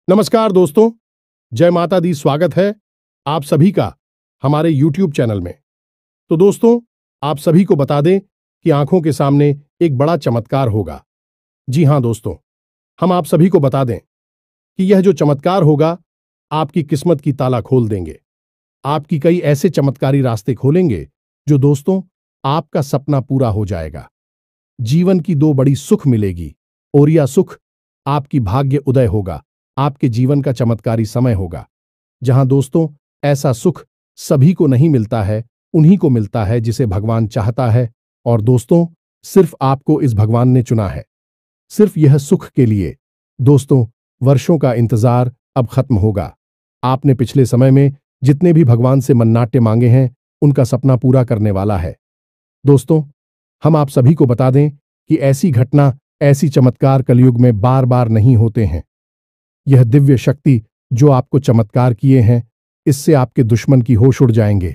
नमस्कार दोस्तों, जय माता दी। स्वागत है आप सभी का हमारे YouTube चैनल में। तो दोस्तों, आप सभी को बता दें कि आंखों के सामने एक बड़ा चमत्कार होगा। जी हां दोस्तों, हम आप सभी को बता दें कि यह जो चमत्कार होगा आपकी किस्मत की ताला खोल देंगे। आपकी कई ऐसे चमत्कारी रास्ते खोलेंगे जो दोस्तों आपका सपना पूरा हो जाएगा। जीवन की दो बड़ी सुख मिलेगी और यह सुख आपकी भाग्य उदय होगा। आपके जीवन का चमत्कारी समय होगा जहां दोस्तों ऐसा सुख सभी को नहीं मिलता है, उन्हीं को मिलता है जिसे भगवान चाहता है। और दोस्तों सिर्फ आपको इस भगवान ने चुना है, सिर्फ यह सुख के लिए। दोस्तों वर्षों का इंतजार अब खत्म होगा। आपने पिछले समय में जितने भी भगवान से मन्नाटे मांगे हैं उनका सपना पूरा करने वाला है। दोस्तों हम आप सभी को बता दें कि ऐसी घटना, ऐसी चमत्कार कलयुग में बार बार नहीं होते हैं। यह दिव्य शक्ति जो आपको चमत्कार किए हैं, इससे आपके दुश्मन की होश उड़ जाएंगे।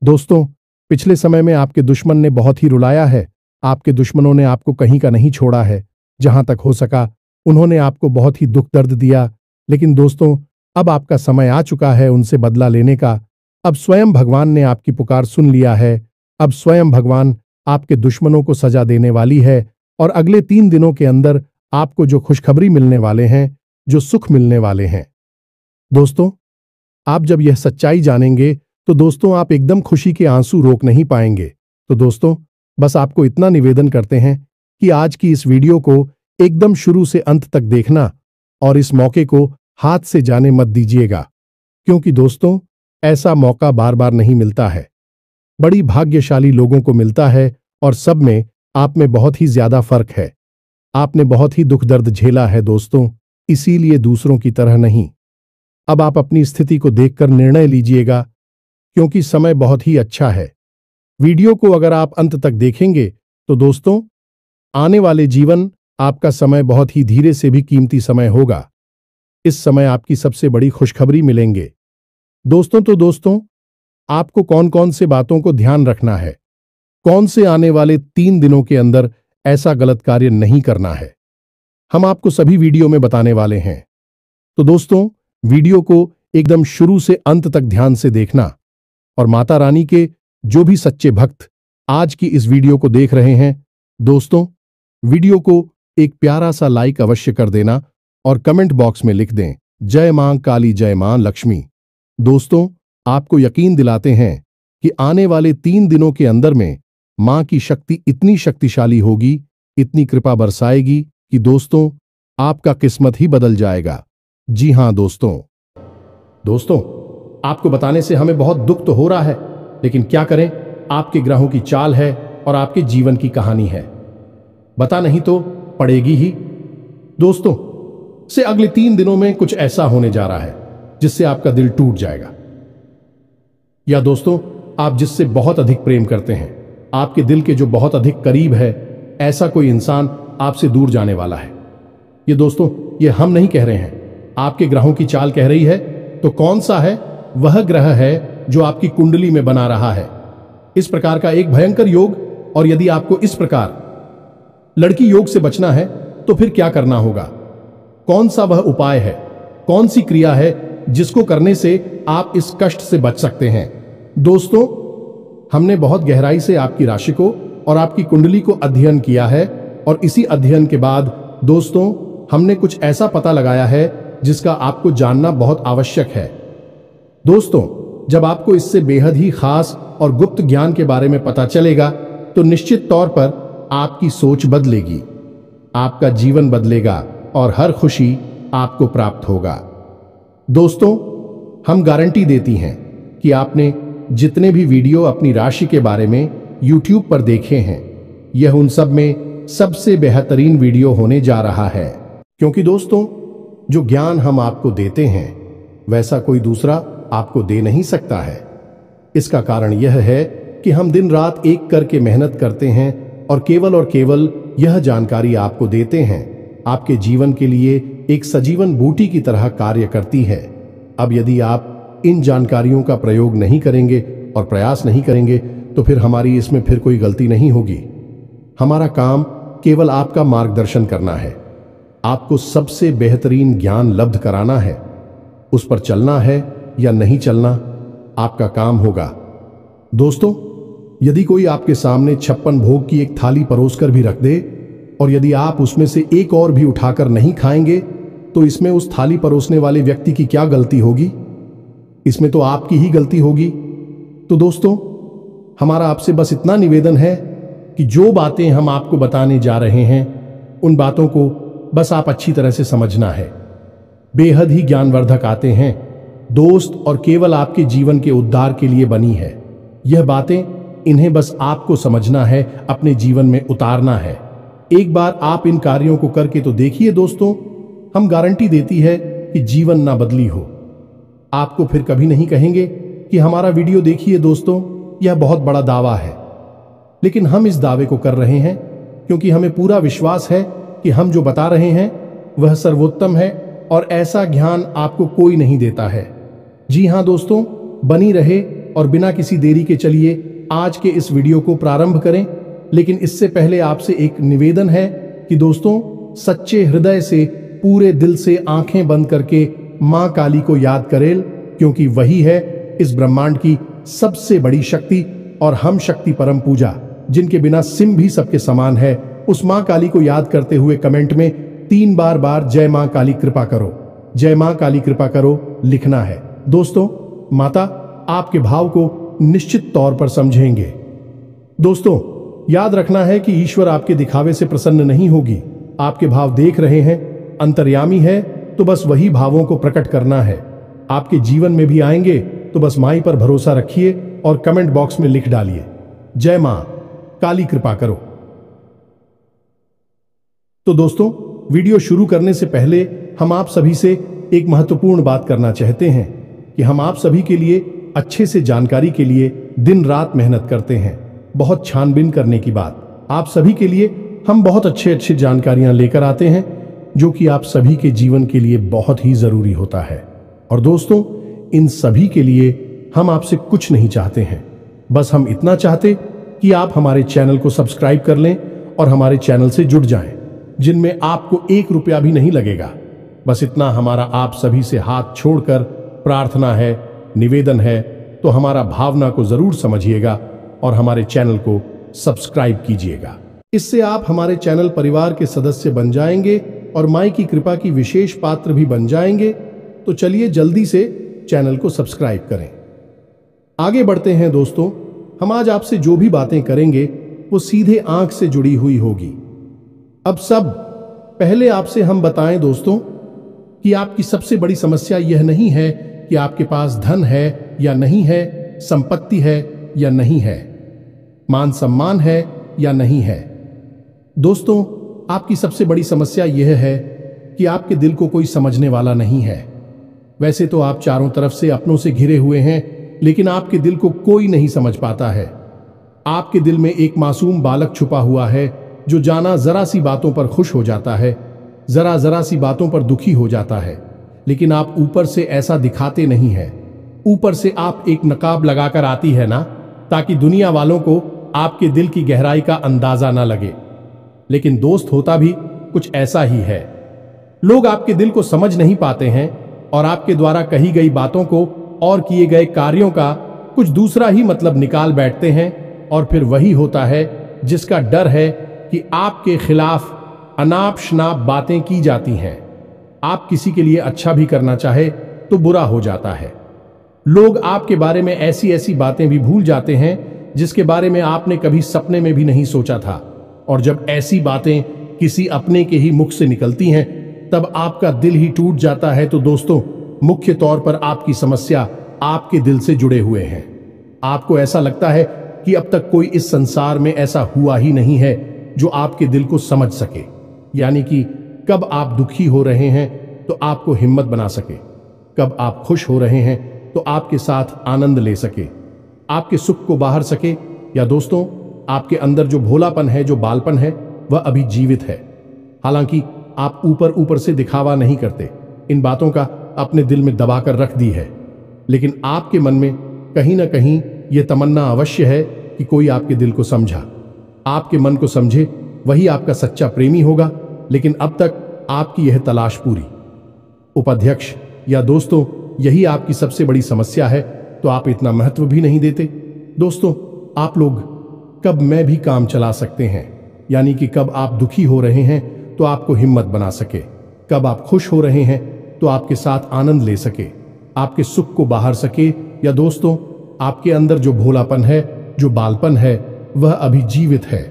दोस्तों पिछले समय में आपके दुश्मन ने बहुत ही रुलाया है। आपके दुश्मनों ने आपको कहीं का नहीं छोड़ा है। जहां तक हो सका उन्होंने आपको बहुत ही दुख दर्द दिया। लेकिन दोस्तों अब आपका समय आ चुका है उनसे बदला लेने का। अब स्वयं भगवान ने आपकी पुकार सुन लिया है। अब स्वयं भगवान आपके दुश्मनों को सजा देने वाली है और अगले 3 दिनों के अंदर आपको जो खुशखबरी मिलने वाले हैं, जो सुख मिलने वाले हैं, दोस्तों आप जब यह सच्चाई जानेंगे तो दोस्तों आप एकदम खुशी के आंसू रोक नहीं पाएंगे। तो दोस्तों बस आपको इतना निवेदन करते हैं कि आज की इस वीडियो को एकदम शुरू से अंत तक देखना और इस मौके को हाथ से जाने मत दीजिएगा, क्योंकि दोस्तों ऐसा मौका बार बार नहीं मिलता है। बड़ी भाग्यशाली लोगों को मिलता है और सब में आप में बहुत ही ज्यादा फर्क है। आपने बहुत ही दुख दर्द झेला है दोस्तों, इसीलिए दूसरों की तरह नहीं। अब आप अपनी स्थिति को देखकर निर्णय लीजिएगा, क्योंकि समय बहुत ही अच्छा है। वीडियो को अगर आप अंत तक देखेंगे तो दोस्तों आने वाले जीवन आपका समय बहुत ही धीरे से भी कीमती समय होगा। इस समय आपकी सबसे बड़ी खुशखबरी मिलेंगे दोस्तों। तो दोस्तों आपको कौन कौन से बातों को ध्यान रखना है, कौन से आने वाले 3 दिनों के अंदर ऐसा गलत कार्य नहीं करना है, हम आपको सभी वीडियो में बताने वाले हैं। तो दोस्तों वीडियो को एकदम शुरू से अंत तक ध्यान से देखना और माता रानी के जो भी सच्चे भक्त आज की इस वीडियो को देख रहे हैं, दोस्तों वीडियो को एक प्यारा सा लाइक अवश्य कर देना और कमेंट बॉक्स में लिख दें जय मां काली, जय मां लक्ष्मी। दोस्तों आपको यकीन दिलाते हैं कि आने वाले 3 दिनों के अंदर में मां की शक्ति इतनी शक्तिशाली होगी, इतनी कृपा बरसाएगी कि दोस्तों आपका किस्मत ही बदल जाएगा। जी हां दोस्तों आपको बताने से हमें बहुत दुख तो हो रहा है, लेकिन क्या करें, आपके ग्रहों की चाल है और आपके जीवन की कहानी है। बता नहीं तो पड़ेगी ही। दोस्तों से अगले 3 दिनों में कुछ ऐसा होने जा रहा है जिससे आपका दिल टूट जाएगा। या दोस्तों आप जिससे बहुत अधिक प्रेम करते हैं, आपके दिल के जो बहुत अधिक करीब है, ऐसा कोई इंसान आपसे दूर जाने वाला है। ये दोस्तों ये हम नहीं कह रहे हैं, आपके ग्रहों की चाल कह रही है। तो कौन सा है वह ग्रह है जो आपकी कुंडली में बना रहा है इस प्रकार का एक भयंकर योग। और यदि आपको इस प्रकार लड़की योग से बचना है तो फिर क्या करना होगा, कौन सा वह उपाय है, कौन सी क्रिया है जिसको करने से आप इस कष्ट से बच सकते हैं। दोस्तों हमने बहुत गहराई से आपकी राशि को और आपकी कुंडली को अध्ययन किया है और इसी अध्ययन के बाद दोस्तों हमने कुछ ऐसा पता लगाया है जिसका आपको जानना बहुत आवश्यक है। दोस्तों जब आपको इससे बेहद ही खास और गुप्त ज्ञान के बारे में पता चलेगा तो निश्चित तौर पर आपकी सोच बदलेगी, आपका जीवन बदलेगा और हर खुशी आपको प्राप्त होगा। दोस्तों हम गारंटी देती हैं कि आपने जितने भी वीडियो अपनी राशि के बारे में YouTube पर देखे हैं, यह उन सब में सबसे बेहतरीन वीडियो होने जा रहा है, क्योंकि दोस्तों जो ज्ञान हम आपको देते हैं वैसा कोई दूसरा आपको दे नहीं सकता है। इसका कारण यह है कि हम दिन रात एक करके मेहनत करते हैं और केवल यह जानकारी आपको देते हैं, आपके जीवन के लिए एक सजीवन बूटी की तरह कार्य करती है। अब यदि आप इन जानकारियों का प्रयोग नहीं करेंगे और प्रयास नहीं करेंगे तो फिर हमारी इसमें फिर कोई गलती नहीं होगी। हमारा काम केवल आपका मार्गदर्शन करना है। आपको सबसे बेहतरीन ज्ञान लब्ध कराना है। उस पर चलना है या नहीं चलना आपका काम होगा। दोस्तों, यदि कोई आपके सामने 56 भोग की एक थाली परोसकर भी रख दे और यदि आप उसमें से एक और भी उठाकर नहीं खाएंगे तो इसमें उस थाली परोसने वाले व्यक्ति की क्या गलती होगी? इसमें तो आपकी ही गलती होगी। तो दोस्तों, हमारा आपसे बस इतना निवेदन है कि जो बातें हम आपको बताने जा रहे हैं उन बातों को बस आप अच्छी तरह से समझना है। बेहद ही ज्ञानवर्धक आते हैं दोस्त और केवल आपके जीवन के उद्धार के लिए बनी है। यह बातें इन्हें बस आपको समझना है, अपने जीवन में उतारना है। एक बार आप इन कार्यों को करके तो देखिए दोस्तों, हम गारंटी देती है कि जीवन ना बदली हो। आपको फिर कभी नहीं कहेंगे कि हमारा वीडियो देखिए। दोस्तों, यह बहुत बड़ा दावा है, लेकिन हम इस दावे को कर रहे हैं क्योंकि हमें पूरा विश्वास है कि हम जो बता रहे हैं वह सर्वोत्तम है और ऐसा ज्ञान आपको कोई नहीं देता है। जी हां दोस्तों, बनी रहे और बिना किसी देरी के चलिए आज के इस वीडियो को प्रारंभ करें। लेकिन इससे पहले आपसे एक निवेदन है कि दोस्तों, सच्चे हृदय से, पूरे दिल से आंखें बंद करके मां काली को याद करें, क्योंकि वही है इस ब्रह्मांड की सबसे बड़ी शक्ति और हम शक्ति परम पूजा, जिनके बिना सिम भी सबके समान है। उस मां काली को याद करते हुए कमेंट में 3 बार जय मां काली कृपा करो, जय मां काली कृपा करो लिखना है। दोस्तों, माता आपके भाव को निश्चित तौर पर समझेंगे। दोस्तों, याद रखना है कि ईश्वर आपके दिखावे से प्रसन्न नहीं होगी। आपके भाव देख रहे हैं, अंतर्यामी है, तो बस वही भावों को प्रकट करना है। आपके जीवन में भी आएंगे तो बस माई पर भरोसा रखिए और कमेंट बॉक्स में लिख डालिए, जय मां काली कृपा करो। तो दोस्तों, वीडियो शुरू करने से पहले हम आप सभी से एक महत्वपूर्ण बात करना चाहते हैं कि हम आप सभी के लिए अच्छे से जानकारी के लिए दिन रात मेहनत करते हैं। बहुत छानबीन करने की बात, आप सभी के लिए हम बहुत अच्छी जानकारियां लेकर आते हैं जो कि आप सभी के जीवन के लिए बहुत ही जरूरी होता है। और दोस्तों, इन सभी के लिए हम आपसे कुछ नहीं चाहते हैं, बस हम इतना चाहते कि आप हमारे चैनल को सब्सक्राइब कर लें और हमारे चैनल से जुड़ जाएं, जिनमें आपको 1 रुपया भी नहीं लगेगा। बस इतना हमारा आप सभी से हाथ छोड़कर प्रार्थना है, निवेदन है। तो हमारा भावना को जरूर समझिएगा और हमारे चैनल को सब्सक्राइब कीजिएगा। इससे आप हमारे चैनल परिवार के सदस्य बन जाएंगे और माई की कृपा की विशेष पात्र भी बन जाएंगे। तो चलिए जल्दी से चैनल को सब्सक्राइब करें। आगे बढ़ते हैं दोस्तों, हम आज आपसे जो भी बातें करेंगे वो सीधे आंख से जुड़ी हुई होगी। अब सब पहले आपसे हम बताएं दोस्तों कि आपकी सबसे बड़ी समस्या यह नहीं है कि आपके पास धन है या नहीं है, संपत्ति है या नहीं है, मान सम्मान है या नहीं है। दोस्तों, आपकी सबसे बड़ी समस्या यह है कि आपके दिल को कोई समझने वाला नहीं है। वैसे तो आप चारों तरफ से अपनों से घिरे हुए हैं, लेकिन आपके दिल को कोई नहीं समझ पाता है। आपके दिल में एक मासूम बालक छुपा हुआ है जो जाना जरा सी बातों पर खुश हो जाता है, जरा सी बातों पर दुखी हो जाता है, लेकिन आप ऊपर से ऐसा दिखाते नहीं है। ऊपर से आप एक नकाब लगाकर आती है ना, ताकि दुनिया वालों को आपके दिल की गहराई का अंदाजा ना लगे। लेकिन दोस्त, होता भी कुछ ऐसा ही है। लोग आपके दिल को समझ नहीं पाते हैं और आपके द्वारा कही गई बातों को और किए गए कार्यों का कुछ दूसरा ही मतलब निकाल बैठते हैं। और फिर वही होता है जिसका डर है कि आपके खिलाफ अनाप शनाप बातें की जाती हैं। आप किसी के लिए अच्छा भी करना चाहे तो बुरा हो जाता है। लोग आपके बारे में ऐसी ऐसी बातें भी भूल जाते हैं जिसके बारे में आपने कभी सपने में भी नहीं सोचा था। और जब ऐसी बातें किसी अपने के ही मुख से निकलती हैं तब आपका दिल ही टूट जाता है। तो दोस्तों, मुख्य तौर पर आपकी समस्या आपके दिल से जुड़े हुए हैं। आपको ऐसा लगता है कि अब तक कोई इस संसार में ऐसा हुआ ही नहीं है जो आपके दिल को समझ सके, यानी कि कब आप दुखी हो रहे हैं तो आपको हिम्मत बना सके, कब आप खुश हो रहे हैं तो आपके साथ आनंद ले सके, आपके सुख को बाहर सके। या दोस्तों, आपके अंदर जो भोलापन है, जो बालपन है, वह अभी जीवित है। हालांकि आप ऊपर ऊपर से दिखावा नहीं करते, इन बातों का अपने दिल में दबाकर रख दी है, लेकिन आपके मन में कहीं ना कहीं यह तमन्ना अवश्य है कि कोई आपके दिल को समझा, आपके मन को समझे, वही आपका सच्चा प्रेमी होगा। लेकिन अब तक आपकी यह तलाश पूरी। उपाध्यक्ष या दोस्तों, यही आपकी सबसे बड़ी समस्या है, तो आप इतना महत्व भी नहीं देते। दोस्तों, आप लोग कब मैं भी काम चला सकते हैं, यानी कि कब आप दुखी हो रहे हैं तो आपको हिम्मत बना सके, कब आप खुश हो रहे हैं तो आपके साथ आनंद ले सके, आपके सुख को बाहर सके। या दोस्तों, आपके अंदर जो भोलापन है, जो बालपन है, वह अभी जीवित है।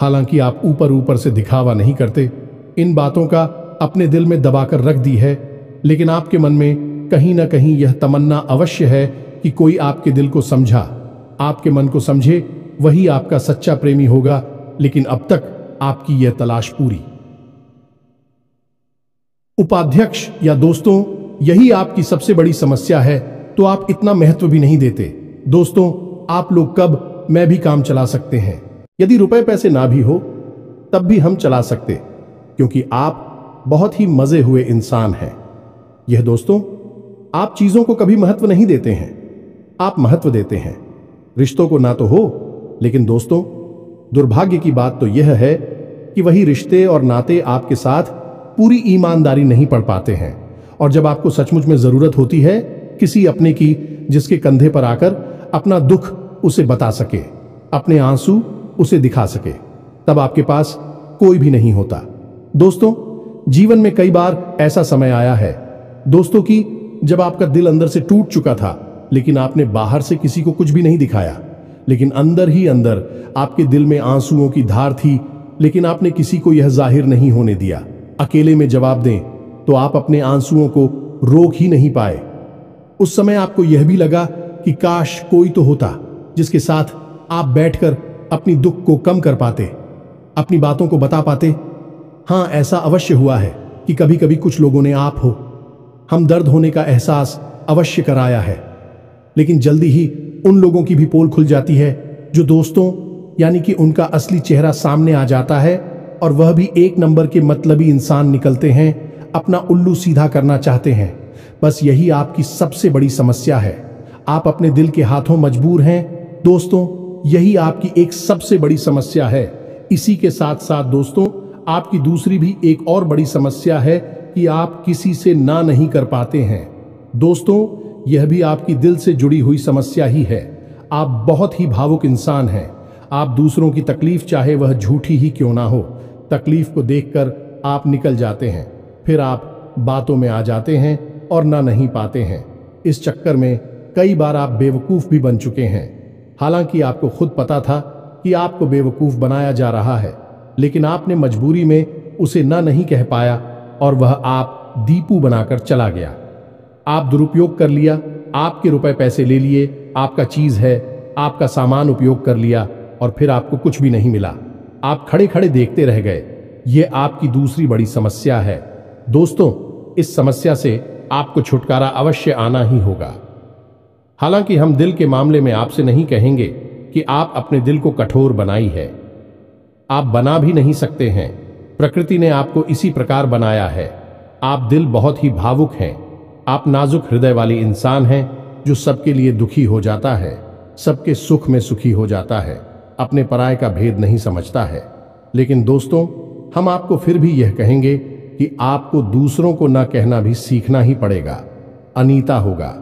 हालांकि आप ऊपर ऊपर से दिखावा नहीं करते, इन बातों का अपने दिल में दबाकर रख दी है, लेकिन आपके मन में कहीं ना कहीं यह तमन्ना अवश्य है कि कोई आपके दिल को समझा, आपके मन को समझे, वही आपका सच्चा प्रेमी होगा। लेकिन अब तक आपकी यह तलाश पूरी। उपाध्यक्ष या दोस्तों, यही आपकी सबसे बड़ी समस्या है, तो आप इतना महत्व भी नहीं देते। दोस्तों, आप लोग कब मैं भी काम चला सकते हैं, यदि रुपए पैसे ना भी हो तब भी हम चला सकते, क्योंकि आप बहुत ही मजे हुए इंसान हैं। यह दोस्तों, आप चीजों को कभी महत्व नहीं देते हैं, आप महत्व देते हैं रिश्तों को। ना तो हो, लेकिन दोस्तों, दुर्भाग्य की बात तो यह है कि वही रिश्ते और नाते आपके साथ पूरी ईमानदारी नहीं पढ़ पाते हैं। और जब आपको सचमुच में जरूरत होती है किसी अपने की, जिसके कंधे पर आकर अपना दुख उसे बता सके, अपने आंसू उसे दिखा सके, तब आपके पास कोई भी नहीं होता। दोस्तों, जीवन में कई बार ऐसा समय आया है दोस्तों कि जब आपका दिल अंदर से टूट चुका था, लेकिन आपने बाहर से किसी को कुछ भी नहीं दिखाया, लेकिन अंदर ही अंदर आपके दिल में आंसुओं की धार थी, लेकिन आपने किसी को यह जाहिर नहीं होने दिया। अकेले में जवाब दें तो आप अपने आंसुओं को रोक ही नहीं पाए। उस समय आपको यह भी लगा कि काश कोई तो होता जिसके साथ आप बैठकर अपनी दुख को कम कर पाते, अपनी बातों को बता पाते। हाँ, ऐसा अवश्य हुआ है कि कभी कभी कुछ लोगों ने आप हो हम दर्द होने का एहसास अवश्य कराया है, लेकिन जल्दी ही उन लोगों की भी पोल खुल जाती है जो दोस्तों, यानी कि उनका असली चेहरा सामने आ जाता है, और वह भी एक नंबर के मतलबी इंसान निकलते हैं, अपना उल्लू सीधा करना चाहते हैं। बस यही आपकी सबसे बड़ी समस्या है, आप अपने दिल के हाथों मजबूर हैं। दोस्तों, यही आपकी एक सबसे बड़ी समस्या है। इसी के साथ साथ दोस्तों, आपकी दूसरी भी एक और बड़ी समस्या है कि आप किसी से ना नहीं कर पाते हैं। दोस्तों, यह भी आपकी दिल से जुड़ी हुई समस्या ही है। आप बहुत ही भावुक इंसान हैं। आप दूसरों की तकलीफ, चाहे वह झूठी ही क्यों ना हो, तकलीफ को देखकर आप निकल जाते हैं, फिर आप बातों में आ जाते हैं और ना नहीं पाते हैं। इस चक्कर में कई बार आप बेवकूफ भी बन चुके हैं। हालांकि आपको खुद पता था कि आपको बेवकूफ बनाया जा रहा है, लेकिन आपने मजबूरी में उसे ना नहीं कह पाया और वह आप दीपू बनाकर चला गया। आप दुरुपयोग कर लिया, आपके रुपए पैसे ले लिए, आपका चीज है, आपका सामान उपयोग कर लिया और फिर आपको कुछ भी नहीं मिला। आप खड़े खड़े देखते रह गए। यह आपकी दूसरी बड़ी समस्या है। दोस्तों, इस समस्या से आपको छुटकारा अवश्य आना ही होगा। हालांकि हम दिल के मामले में आपसे नहीं कहेंगे कि आप अपने दिल को कठोर बनाई है, आप बना भी नहीं सकते हैं। प्रकृति ने आपको इसी प्रकार बनाया है। आप दिल बहुत ही भावुक हैं, आप नाजुक हृदय वाले इंसान हैं जो सबके लिए दुखी हो जाता है, सबके सुख में सुखी हो जाता है, अपने पराये का भेद नहीं समझता है। लेकिन दोस्तों, हम आपको फिर भी यह कहेंगे कि आपको दूसरों को ना कहना भी सीखना ही पड़ेगा, अनीता होगा।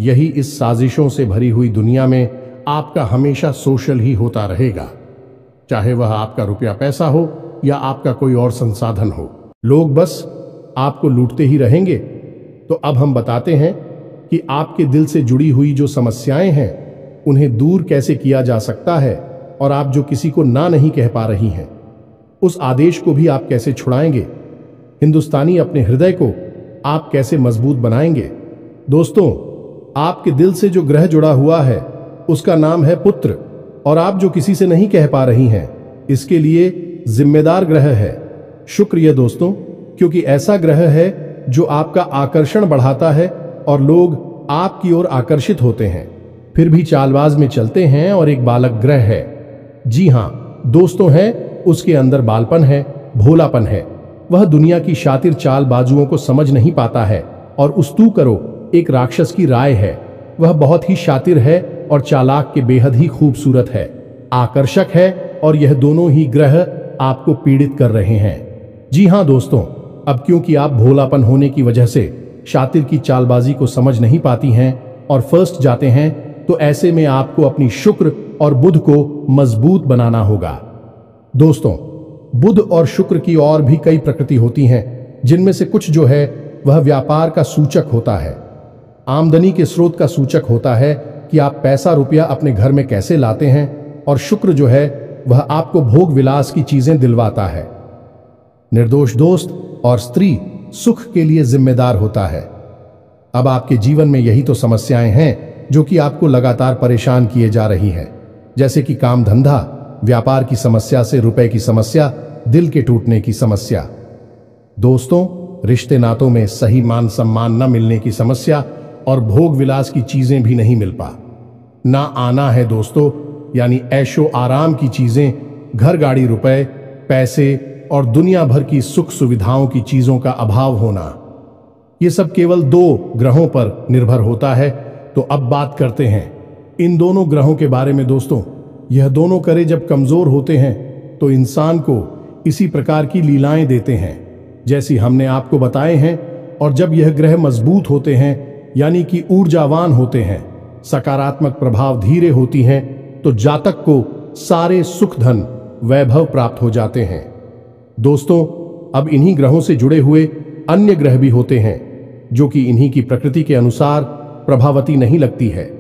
यही इस साजिशों से भरी हुई दुनिया में आपका हमेशा सोशल ही होता रहेगा, चाहे वह आपका रुपया पैसा हो या आपका कोई और संसाधन हो। लोग बस आपको लूटते ही रहेंगे। तो अब हम बताते हैं कि आपके दिल से जुड़ी हुई जो समस्याएं हैं उन्हें दूर कैसे किया जा सकता है, और आप जो किसी को ना नहीं कह पा रही हैं उस आदेश को भी आप कैसे छुड़ाएंगे। हिंदुस्तानी अपने हृदय को आप कैसे मजबूत बनाएंगे। दोस्तों, आपके दिल से जो ग्रह जुड़ा हुआ है उसका नाम है पुत्र, और आप जो किसी से नहीं कह पा रही हैं इसके लिए जिम्मेदार ग्रह है शुक्र। ये दोस्तों, क्योंकि ऐसा ग्रह है जो आपका आकर्षण बढ़ाता है और लोग आपकी ओर आकर्षित होते हैं, फिर भी चालबाज में चलते हैं। और एक बालक ग्रह है, जी हां दोस्तों, है, उसके अंदर बालपन है, भोलापन है। वह दुनिया की शातिर चालबाजुओं को समझ नहीं पाता है, और उस्तू करो एक राक्षस की राय है। वह बहुत ही शातिर है और चालाक के बेहद ही खूबसूरत है, आकर्षक है, और यह दोनों ही ग्रह आपको पीड़ित कर रहे हैं। जी हां दोस्तों, अब क्योंकि आप भोलापन होने की वजह से शातिर की चालबाजी को समझ नहीं पाती हैं और फर्स्ट जाते हैं, तो ऐसे में आपको अपनी शुक्र और बुध को मजबूत बनाना होगा। दोस्तों, बुध और शुक्र की और भी कई प्रकृति होती हैं, जिनमें से कुछ जो है वह व्यापार का सूचक होता है, आमदनी के स्रोत का सूचक होता है कि आप पैसा रुपया अपने घर में कैसे लाते हैं, और शुक्र जो है वह आपको भोग विलास की चीजें दिलवाता है। निर्दोष दोस्त और स्त्री सुख के लिए जिम्मेदार होता है। अब आपके जीवन में यही तो समस्याएं हैं जो कि आपको लगातार परेशान किए जा रही हैं, जैसे कि काम धंधा, व्यापार की समस्या से रुपए की समस्या, दिल के टूटने की समस्या। दोस्तों, रिश्ते नातों में सही मान सम्मान न मिलने की समस्या और भोग विलास की चीजें भी नहीं मिल पा ना आना है दोस्तों, यानी ऐशो आराम की चीजें, घर गाड़ी रुपए पैसे और दुनिया भर की सुख सुविधाओं की चीजों का अभाव होना। ये सब केवल 2 ग्रहों पर निर्भर होता है। तो अब बात करते हैं इन दोनों ग्रहों के बारे में। दोस्तों, यह दोनों करे जब कमजोर होते हैं तो इंसान को इसी प्रकार की लीलाएं देते हैं जैसी हमने आपको बताए हैं, और जब यह ग्रह मजबूत होते हैं यानी कि ऊर्जावान होते हैं, सकारात्मक प्रभाव धीरे होती हैं, तो जातक को सारे सुख धन वैभव प्राप्त हो जाते हैं। दोस्तों, अब इन्हीं ग्रहों से जुड़े हुए अन्य ग्रह भी होते हैं जो कि इन्हीं की प्रकृति के अनुसार प्रभावती नहीं लगती है।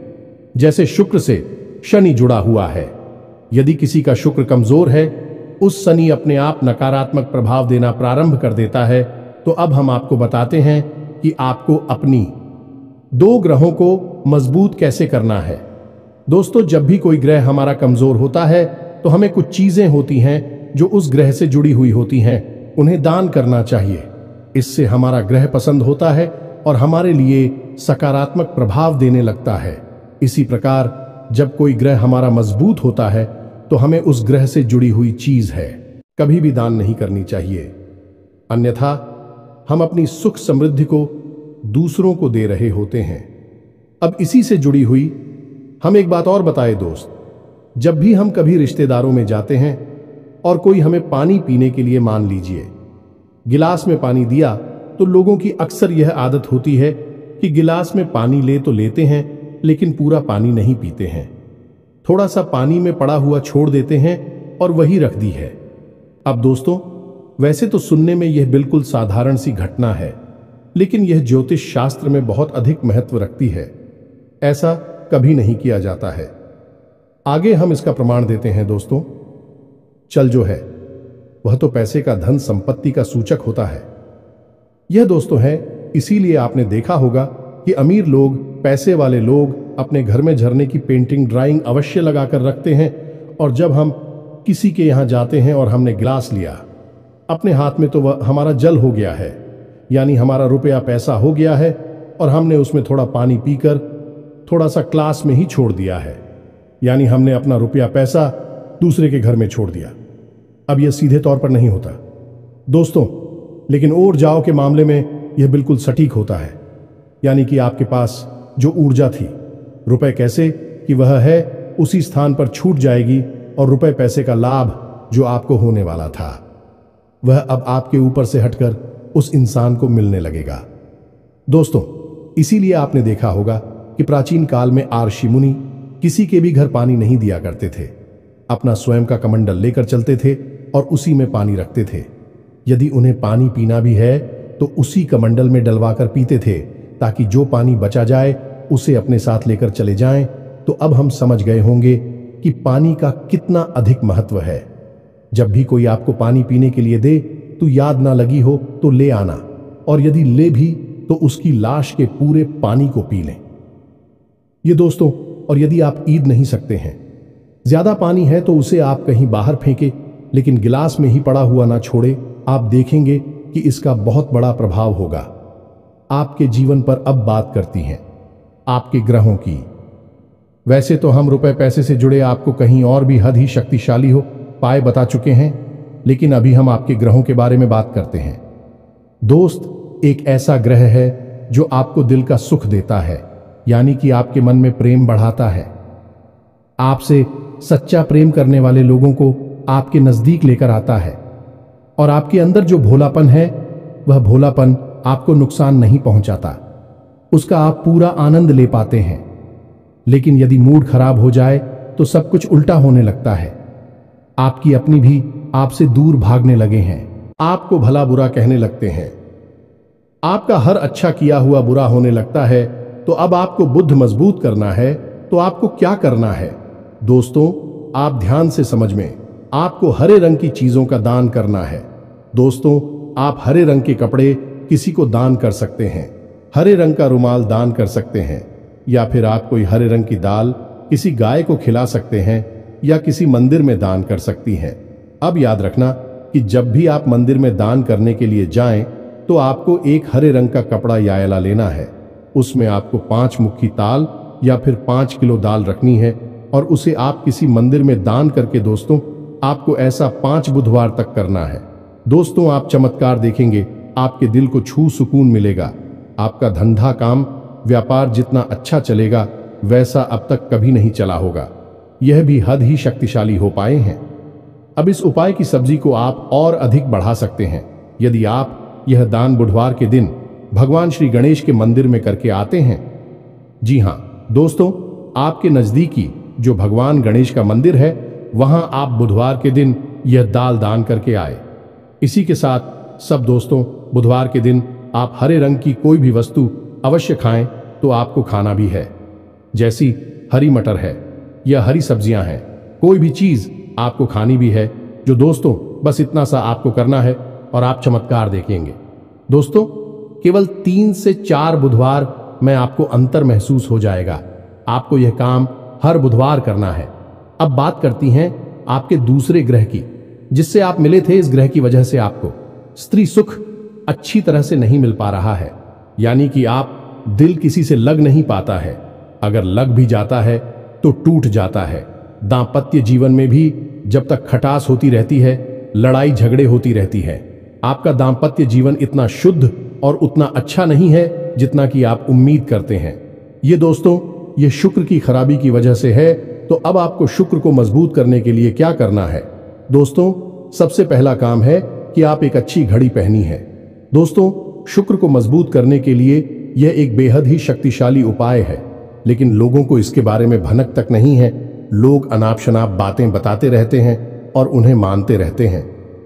जैसे शुक्र से शनि जुड़ा हुआ है। यदि किसी का शुक्र कमजोर है, उस शनि अपने आप नकारात्मक प्रभाव देना प्रारंभ कर देता है। तो अब हम आपको बताते हैं कि आपको अपनी 2 ग्रहों को मजबूत कैसे करना है। दोस्तों, जब भी कोई ग्रह हमारा कमजोर होता है तो हमें कुछ चीजें होती हैं जो उस ग्रह से जुड़ी हुई होती हैं, उन्हें दान करना चाहिए। इससे हमारा ग्रह पसंद होता है और हमारे लिए सकारात्मक प्रभाव देने लगता है। इसी प्रकार जब कोई ग्रह हमारा मजबूत होता है तो हमें उस ग्रह से जुड़ी हुई चीज है कभी भी दान नहीं करनी चाहिए, अन्यथा हम अपनी सुख समृद्धि को दूसरों को दे रहे होते हैं। अब इसी से जुड़ी हुई हम एक बात और बताए दोस्त, जब भी हम कभी रिश्तेदारों में जाते हैं और कोई हमें पानी पीने के लिए, मान लीजिए गिलास में पानी दिया, तो लोगों की अक्सर यह आदत होती है कि गिलास में पानी ले तो लेते हैं लेकिन पूरा पानी नहीं पीते हैं, थोड़ा सा पानी में पड़ा हुआ छोड़ देते हैं और वही रख दी है। अब दोस्तों, वैसे तो सुनने में यह बिल्कुल साधारण सी घटना है, लेकिन यह ज्योतिष शास्त्र में बहुत अधिक महत्व रखती है। ऐसा कभी नहीं किया जाता है। आगे हम इसका प्रमाण देते हैं। दोस्तों, चल जो है वह तो पैसे का, धन संपत्ति का सूचक होता है। यह दोस्तों है, इसीलिए आपने देखा होगा कि अमीर लोग, पैसे वाले लोग अपने घर में झरने की पेंटिंग, ड्राइंग अवश्य लगाकर रखते हैं, और जब हम किसी के यहां जाते हैं और हमने गिलास लिया अपने हाथ में, तो वह हमारा जल हो गया है, यानी हमारा रुपया पैसा हो गया है, और हमने उसमें थोड़ा पानी पीकर थोड़ा सा क्लास में ही छोड़ दिया है, यानी हमने अपना रुपया पैसा दूसरे के घर में छोड़ दिया। अब यह सीधे तौर पर नहीं होता दोस्तों, लेकिन और जाओ के मामले में यह बिल्कुल सटीक होता है, यानी कि आपके पास जो ऊर्जा थी, रुपए कैसे कि वह है उसी स्थान पर छूट जाएगी, और रुपए पैसे का लाभ जो आपको होने वाला था वह अब आपके ऊपर से हटकर उस इंसान को मिलने लगेगा। दोस्तों, इसीलिए आपने देखा होगा कि प्राचीन काल में ऋषि मुनि किसी के भी घर पानी नहीं दिया करते थे, अपना स्वयं का कमंडल लेकर चलते थे और उसी में पानी रखते थे। यदि उन्हें पानी पीना भी है तो उसी कमंडल में डलवाकर पीते थे, ताकि जो पानी बचा जाए उसे अपने साथ लेकर चले जाएं। तो अब हम समझ गए होंगे कि पानी का कितना अधिक महत्व है। जब भी कोई आपको पानी पीने के लिए दे तो याद ना लगी हो तो ले आना, और यदि ले भी तो उसकी लाश के पूरे पानी को पी लें। ये दोस्तों, और यदि आप ईद नहीं सकते हैं, ज्यादा पानी है तो उसे आप कहीं बाहर फेंके, लेकिन गिलास में ही पड़ा हुआ ना छोड़े। आप देखेंगे कि इसका बहुत बड़ा प्रभाव होगा आपके जीवन पर। अब बात करती हैं आपके ग्रहों की। वैसे तो हम रुपए पैसे से जुड़े आपको कहीं और भी हद ही शक्तिशाली हो पाए बता चुके हैं, लेकिन अभी हम आपके ग्रहों के बारे में बात करते हैं। दोस्त, एक ऐसा ग्रह है जो आपको दिल का सुख देता है, यानी कि आपके मन में प्रेम बढ़ाता है, आपसे सच्चा प्रेम करने वाले लोगों को आपके नजदीक लेकर आता है, और आपके अंदर जो भोलापन है वह भोलापन आपको नुकसान नहीं पहुंचाता, उसका आप पूरा आनंद ले पाते हैं। लेकिन यदि मूड खराब हो जाए तो सब कुछ उल्टा होने लगता है। आपकी अपनी भी आपसे दूर भागने लगे हैं, आपको भला बुरा कहने लगते हैं, आपका हर अच्छा किया हुआ बुरा होने लगता है। तो अब आपको बुद्ध मजबूत करना है तो आपको क्या करना है? दोस्तों, आप ध्यान से समझ में, आपको हरे रंग की चीजों का दान करना है। दोस्तों, आप हरे रंग के कपड़े किसी को दान कर सकते हैं, हरे रंग का रुमाल दान कर सकते हैं, या फिर आप कोई हरे रंग की दाल किसी गाय को खिला सकते हैं या किसी मंदिर में दान कर सकती हैं। अब याद रखना कि जब भी आप मंदिर में दान करने के लिए जाएं तो आपको एक हरे रंग का कपड़ा या आयला लेना है। उसमें आपको 5 मुट्ठी ताल या फिर 5 किलो दाल रखनी है और उसे आप किसी मंदिर में दान करके, दोस्तों, आपको ऐसा 5 बुधवार तक करना है। दोस्तों, आप चमत्कार देखेंगे, आपके दिल को छू सुकून मिलेगा। आपका धंधा काम व्यापार जितना अच्छा चलेगा वैसा अब तक कभी नहीं चला होगा। यह भी हद ही शक्तिशाली हो पाए हैं। अब इस उपाय की सब्जी को आप और अधिक बढ़ा सकते हैं। यदि आप यह दान बुधवार के दिन भगवान श्री गणेश के मंदिर में करके आते हैं। जी हां दोस्तों, आपके नजदीकी जो भगवान गणेश का मंदिर है वहां आप बुधवार के दिन यह दाल दान करके आए। इसी के साथ सब दोस्तों, बुधवार के दिन आप हरे रंग की कोई भी वस्तु अवश्य खाएं तो आपको खाना भी है, जैसी हरी मटर है या हरी सब्जियां हैं, कोई भी चीज आपको खानी भी है। जो दोस्तों, बस इतना सा आपको करना है और आप चमत्कार देखेंगे। दोस्तों, केवल 3 से 4 बुधवार में आपको अंतर महसूस हो जाएगा। आपको यह काम हर बुधवार करना है। अब बात करती हैं आपके दूसरे ग्रह की, जिससे आप मिले थे। इस ग्रह की वजह से आपको स्त्री सुख अच्छी तरह से नहीं मिल पा रहा है, यानी कि आप दिल किसी से लग नहीं पाता है। अगर लग भी जाता है तो टूट जाता है। दांपत्य जीवन में भी जब तक खटास होती रहती है, लड़ाई झगड़े होती रहती है। आपका दांपत्य जीवन इतना शुद्ध और उतना अच्छा नहीं है जितना कि आप उम्मीद करते हैं। ये दोस्तों, ये शुक्र की खराबी की वजह से है। तो अब आपको शुक्र को मजबूत करने के लिए क्या करना है? दोस्तों, सबसे पहला काम है कि आप एक अच्छी घड़ी पहनी है। दोस्तों, शुक्र को मजबूत करने के लिए यह एक बेहद ही शक्तिशाली उपाय है, लेकिन लोगों को इसके बारे में भनक तक नहीं है। लोग अनाप शनाप बातें बताते रहते हैं और उन्हें मानते रहते हैं।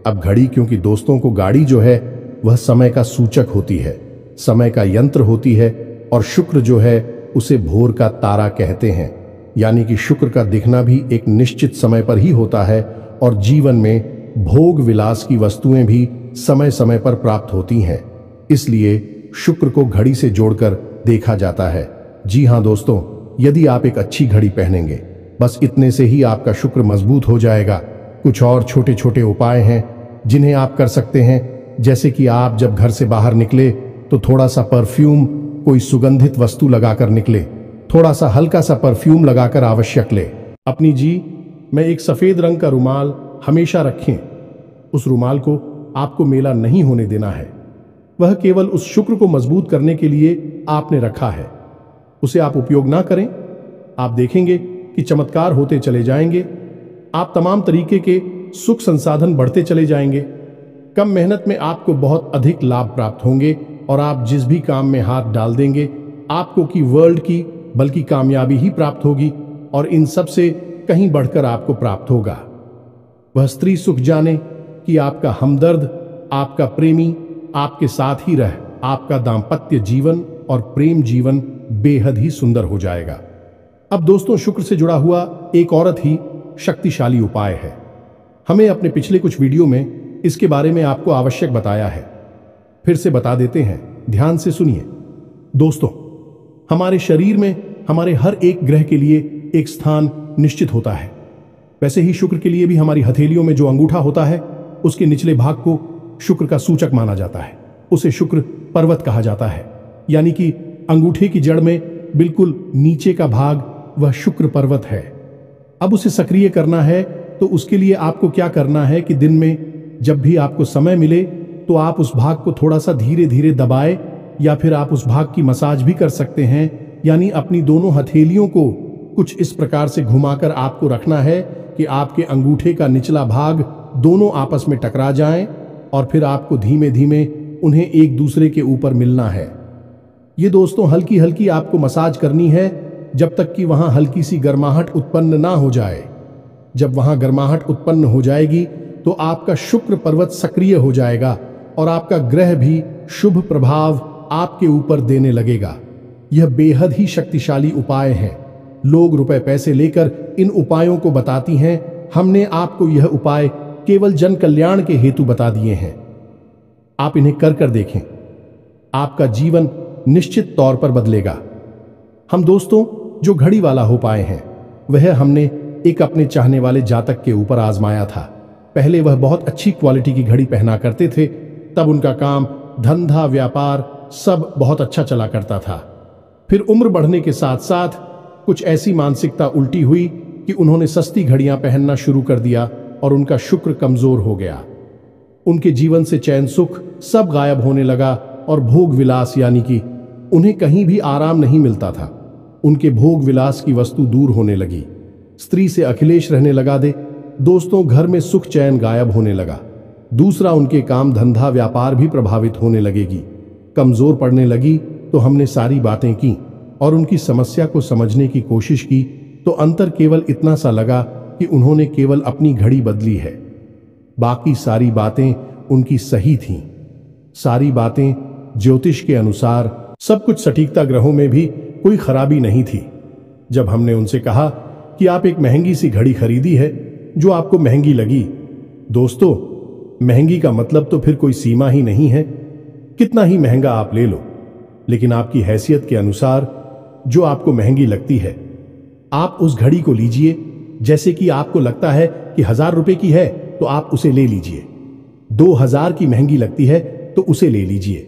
अब घड़ी, क्योंकि दोस्तों को गाड़ी जो है वह समय का सूचक होती है, समय का यंत्र होती है, और शुक्र जो है उसे भोर का तारा कहते हैं। यानी कि शुक्र का दिखना भी एक निश्चित समय पर ही होता है और जीवन में भोग विलास की वस्तुएं भी समय समय पर प्राप्त होती हैं। इसलिए शुक्र को घड़ी से जोड़कर देखा जाता है। जी हां दोस्तों, यदि आप एक अच्छी घड़ी पहनेंगे, बस इतने से ही आपका शुक्र मजबूत हो जाएगा। कुछ और छोटे छोटे उपाय हैं जिन्हें आप कर सकते हैं, जैसे कि आप जब घर से बाहर निकले तो थोड़ा सा परफ्यूम, कोई सुगंधित वस्तु लगाकर निकले। थोड़ा सा हल्का सा परफ्यूम लगाकर आवश्यक ले। अपनी में एक सफेद रंग का रुमाल हमेशा रखें। उस रुमाल को आपको मेला नहीं होने देना है। वह केवल उस शुक्र को मजबूत करने के लिए आपने रखा है। उसे आप उपयोग ना करें, आप देखेंगे कि चमत्कार होते चले जाएंगे। आप तमाम तरीके के सुख संसाधन बढ़ते चले जाएंगे। कम मेहनत में आपको बहुत अधिक लाभ प्राप्त होंगे और आप जिस भी काम में हाथ डाल देंगे आपको की वर्ल्ड की बल्कि कामयाबी ही प्राप्त होगी, और इन सब से कहीं बढ़कर आपको प्राप्त होगा वह स्त्री सुख। जाने कि आपका हमदर्द, आपका प्रेमी आपके साथ ही रह आपका दाम्पत्य जीवन और प्रेम जीवन बेहद ही सुंदर हो जाएगा। अब दोस्तों, शुक्र से जुड़ा हुआ एक औरत ही शक्तिशाली उपाय है। हमें अपने पिछले कुछ वीडियो में इसके बारे में आपको आवश्यक बताया है, फिर से बता देते हैं, ध्यान से सुनिए। दोस्तों, हमारे शरीर में हमारे हर एक ग्रह के लिए एक स्थान निश्चित होता है। वैसे ही शुक्र के लिए भी हमारी हथेलियों में जो अंगूठा होता है उसके निचले भाग को शुक्र का सूचक माना जाता है। उसे शुक्र पर्वत कहा जाता है, यानी कि अंगूठे की जड़ में बिल्कुल नीचे का भाग वह शुक्र पर्वत है। अब उसे सक्रिय करना है तो उसके लिए आपको क्या करना है कि दिन में जब भी आपको समय मिले तो आप उस भाग को थोड़ा सा धीरे धीरे दबाएं, या फिर आप उस भाग की मसाज भी कर सकते हैं। यानी अपनी दोनों हथेलियों को कुछ इस प्रकार से घुमाकर आपको रखना है कि आपके अंगूठे का निचला भाग दोनों आपस में टकरा जाएं, और फिर आपको धीमे धीमे उन्हें एक दूसरे के ऊपर मिलना है। ये दोस्तों हल्की हल्की आपको मसाज करनी है जब तक कि वहां हल्की सी गर्माहट उत्पन्न ना हो जाए। जब वहां गर्माहट उत्पन्न हो जाएगी तो आपका शुक्र पर्वत सक्रिय हो जाएगा और आपका ग्रह भी शुभ प्रभाव आपके ऊपर देने लगेगा। यह बेहद ही शक्तिशाली उपाय है। लोग रुपए पैसे लेकर इन उपायों को बताती हैं। हमने आपको यह उपाय केवल जन कल्याण के हेतु बता दिए हैं। आप इन्हें कर देखें, आपका जीवन निश्चित तौर पर बदलेगा। हम दोस्तों जो घड़ी वाला हो पाए हैं वह हमने एक अपने चाहने वाले जातक के ऊपर आजमाया था। पहले वह बहुत अच्छी क्वालिटी की घड़ी पहना करते थे, तब उनका काम धंधा व्यापार सब बहुत अच्छा चला करता था। फिर उम्र बढ़ने के साथ साथ कुछ ऐसी मानसिकता उल्टी हुई कि उन्होंने सस्ती घड़ियां पहनना शुरू कर दिया और उनका शुक्र कमजोर हो गया। उनके जीवन से चैन सुख सब गायब होने लगा और भोग विलास यानी कि उन्हें कहीं भी आराम नहीं मिलता था। उनके भोग विलास की वस्तु दूर होने लगी। स्त्री से अखिलेश रहने लगा दे। दोस्तों घर में सुख चैन गायब होने लगा। दूसरा उनके काम धंधा व्यापार भी प्रभावित होने लगेगी, कमजोर पड़ने लगी। तो हमने सारी बातें की और उनकी समस्या को समझने की कोशिश की तो अंतर केवल इतना सा लगा कि उन्होंने केवल अपनी घड़ी बदली है, बाकी सारी बातें उनकी सही थीं। सारी बातें ज्योतिष के अनुसार सब कुछ सटीकता, ग्रहों में भी कोई खराबी नहीं थी। जब हमने उनसे कहा कि आप एक महंगी सी घड़ी खरीदी है जो आपको महंगी लगी, दोस्तों महंगी का मतलब तो फिर कोई सीमा ही नहीं है, कितना ही महंगा आप ले लो, लेकिन आपकी हैसियत के अनुसार जो आपको महंगी लगती है आप उस घड़ी को लीजिए। जैसे कि आपको लगता है कि 1000 रुपए की है तो आप उसे ले लीजिए। 2000 की महंगी लगती है तो उसे ले लीजिए।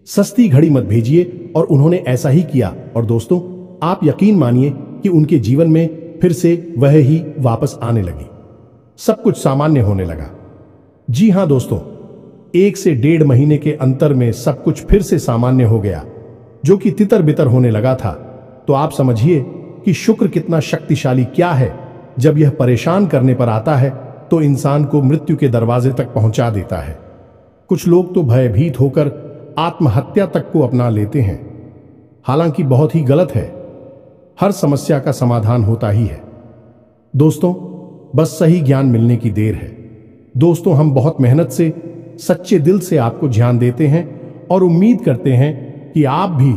सस्ती घड़ी मत भेजिए। और उन्होंने ऐसा ही किया और दोस्तों आप यकीन मानिए कि उनके जीवन में फिर से वह ही वापस आने लगी। सब कुछ सामान्य होने लगा। जी हां दोस्तों, 1 से 1.5 महीने के अंतर में सब कुछ फिर से सामान्य हो गया, जो कि तितर बितर होने लगा था। तो आप समझिए कि शुक्र कितना शक्तिशाली क्या है। जब यह परेशान करने पर आता है तो इंसान को मृत्यु के दरवाजे तक पहुंचा देता है। कुछ लोग तो भयभीत होकर आत्महत्या तक को अपना लेते हैं, हालांकि बहुत ही गलत है। हर समस्या का समाधान होता ही है दोस्तों, बस सही ज्ञान मिलने की देर है। दोस्तों हम बहुत मेहनत से सच्चे दिल से आपको ज्ञान देते हैं और उम्मीद करते हैं कि आप भी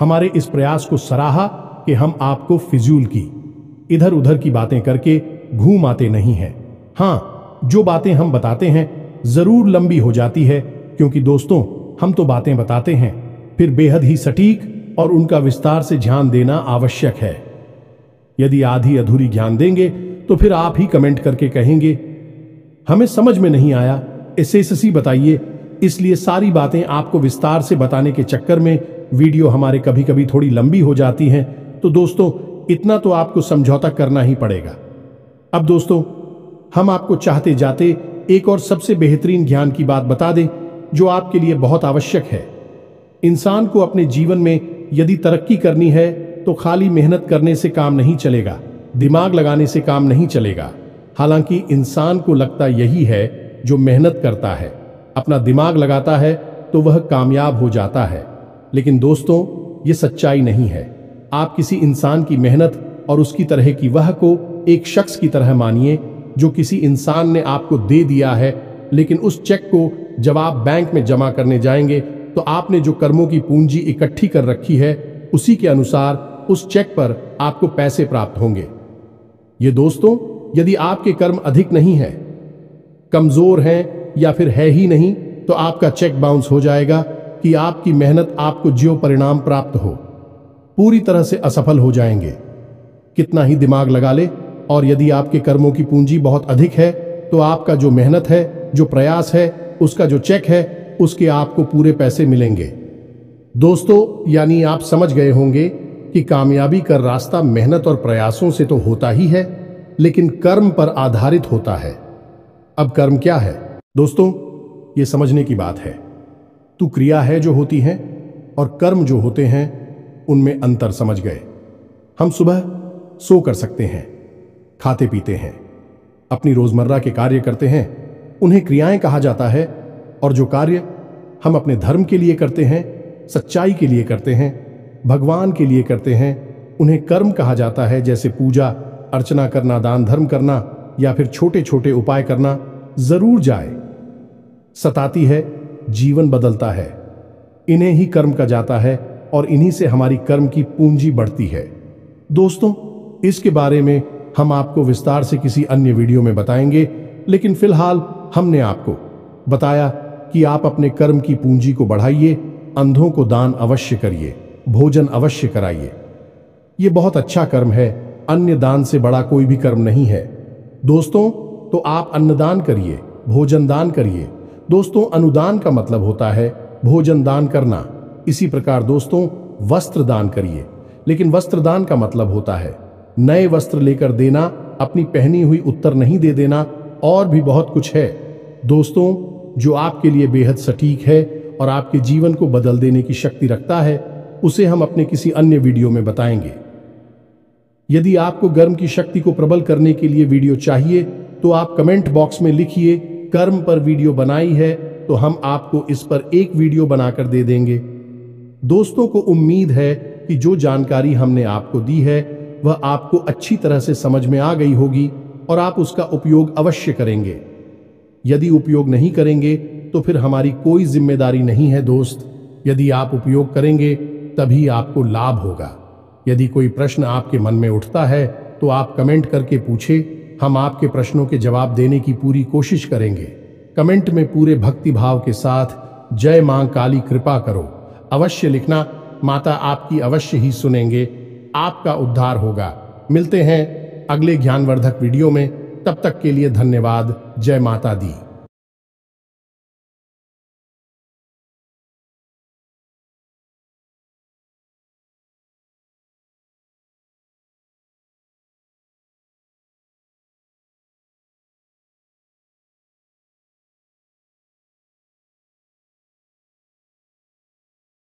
हमारे इस प्रयास को सराहा कि हम आपको फिजूल की इधर उधर की बातें करके घूम आते नहीं हैं। हाँ, जो बातें हम बताते हैं जरूर लंबी हो जाती है, क्योंकि दोस्तों हम तो बातें बताते हैं फिर बेहद ही सटीक और उनका विस्तार से ध्यान देना आवश्यक है। यदि आधी अधूरी ज्ञान देंगे तो फिर आप ही कमेंट करके कहेंगे हमें समझ में नहीं आया, एसएससी बताइए। इसलिए सारी बातें आपको विस्तार से बताने के चक्कर में वीडियो हमारे कभी कभी थोड़ी लंबी हो जाती हैं। तो दोस्तों इतना तो आपको समझौता करना ही पड़ेगा। अब दोस्तों हम आपको चाहते जाते एक और सबसे बेहतरीन ज्ञान की बात बता दें जो आपके लिए बहुत आवश्यक है। इंसान को अपने जीवन में यदि तरक्की करनी है तो खाली मेहनत करने से काम नहीं चलेगा, दिमाग लगाने से काम नहीं चलेगा। हालांकि इंसान को लगता यही है, जो मेहनत करता है अपना दिमाग लगाता है तो वह कामयाब हो जाता है, लेकिन दोस्तों ये सच्चाई नहीं है। आप किसी इंसान की मेहनत और उसकी तरह की वह को एक शख्स की तरह मानिए जो किसी इंसान ने आपको दे दिया है, लेकिन उस चेक को जब आप बैंक में जमा करने जाएंगे तो आपने जो कर्मों की पूंजी इकट्ठी कर रखी है उसी के अनुसार उस चेक पर आपको पैसे प्राप्त होंगे। ये दोस्तों यदि आपके कर्म अधिक नहीं है, कमजोर हैं या फिर है ही नहीं, तो आपका चेक बाउंस हो जाएगा कि आपकी मेहनत आपको जो परिणाम प्राप्त हो पूरी तरह से असफल हो जाएंगे। कितना ही दिमाग लगा ले, और यदि आपके कर्मों की पूंजी बहुत अधिक है तो आपका जो मेहनत है, जो प्रयास है, उसका जो चेक है उसके आपको पूरे पैसे मिलेंगे। दोस्तों यानी आप समझ गए होंगे कि कामयाबी का रास्ता मेहनत और प्रयासों से तो होता ही है, लेकिन कर्म पर आधारित होता है। अब कर्म क्या है दोस्तों, ये समझने की बात है। तो क्रिया है जो होती है और कर्म जो होते हैं उनमें अंतर समझ गए। हम सुबह सो कर सकते हैं, खाते पीते हैं, अपनी रोजमर्रा के कार्य करते हैं, उन्हें क्रियाएं कहा जाता है। और जो कार्य हम अपने धर्म के लिए करते हैं, सच्चाई के लिए करते हैं, भगवान के लिए करते हैं। उन्हें कर्म कहा जाता है, जैसे पूजा अर्चना करना, दान धर्म करना या फिर छोटे छोटे उपाय करना। जरूर जाए, सताती है, जीवन बदलता है। इन्हें ही कर्म कहा जाता है और इन्हीं से हमारी कर्म की पूंजी बढ़ती है। दोस्तों, इसके बारे में हम आपको विस्तार से किसी अन्य वीडियो में बताएंगे, लेकिन फिलहाल हमने आपको बताया कि आप अपने कर्म की पूंजी को बढ़ाइए, अंधों को दान अवश्य करिए, भोजन अवश्य कराइए। ये बहुत अच्छा कर्म है, अन्य दान से बड़ा कोई भी कर्म नहीं है। दोस्तों, तो आप अन्नदान करिए, भोजन दान करिए। दोस्तों, अनुदान का मतलब होता है भोजन दान करना। इसी प्रकार दोस्तों, वस्त्र दान करिए, लेकिन वस्त्र दान का मतलब होता है नए वस्त्र लेकर देना, अपनी पहनी हुई उत्तर नहीं दे देना, और भी बहुत कुछ है दोस्तों, जो आपके लिए बेहद सटीक है और आपके जीवन को बदल देने की शक्ति रखता है। उसे हम अपने किसी अन्य वीडियो में बताएंगे। यदि आपको कर्म की शक्ति को प्रबल करने के लिए वीडियो चाहिए तो आप कमेंट बॉक्स में लिखिए कर्म पर वीडियो बनाई है, तो हम आपको इस पर एक वीडियो बनाकर दे देंगे। दोस्तों को उम्मीद है कि जो जानकारी हमने आपको दी है वह आपको अच्छी तरह से समझ में आ गई होगी और आप उसका उपयोग अवश्य करेंगे। यदि उपयोग नहीं करेंगे तो फिर हमारी कोई जिम्मेदारी नहीं है दोस्त। यदि आप उपयोग करेंगे तभी आपको लाभ होगा। यदि कोई प्रश्न आपके मन में उठता है तो आप कमेंट करके पूछे, हम आपके प्रश्नों के जवाब देने की पूरी कोशिश करेंगे। कमेंट में पूरे भक्ति भाव के साथ जय मां काली कृपा करो अवश्य लिखना। माता आपकी अवश्य ही सुनेंगे, आपका उद्धार होगा। मिलते हैं अगले ज्ञानवर्धक वीडियो में, तब तक के लिए धन्यवाद। जय माता दी।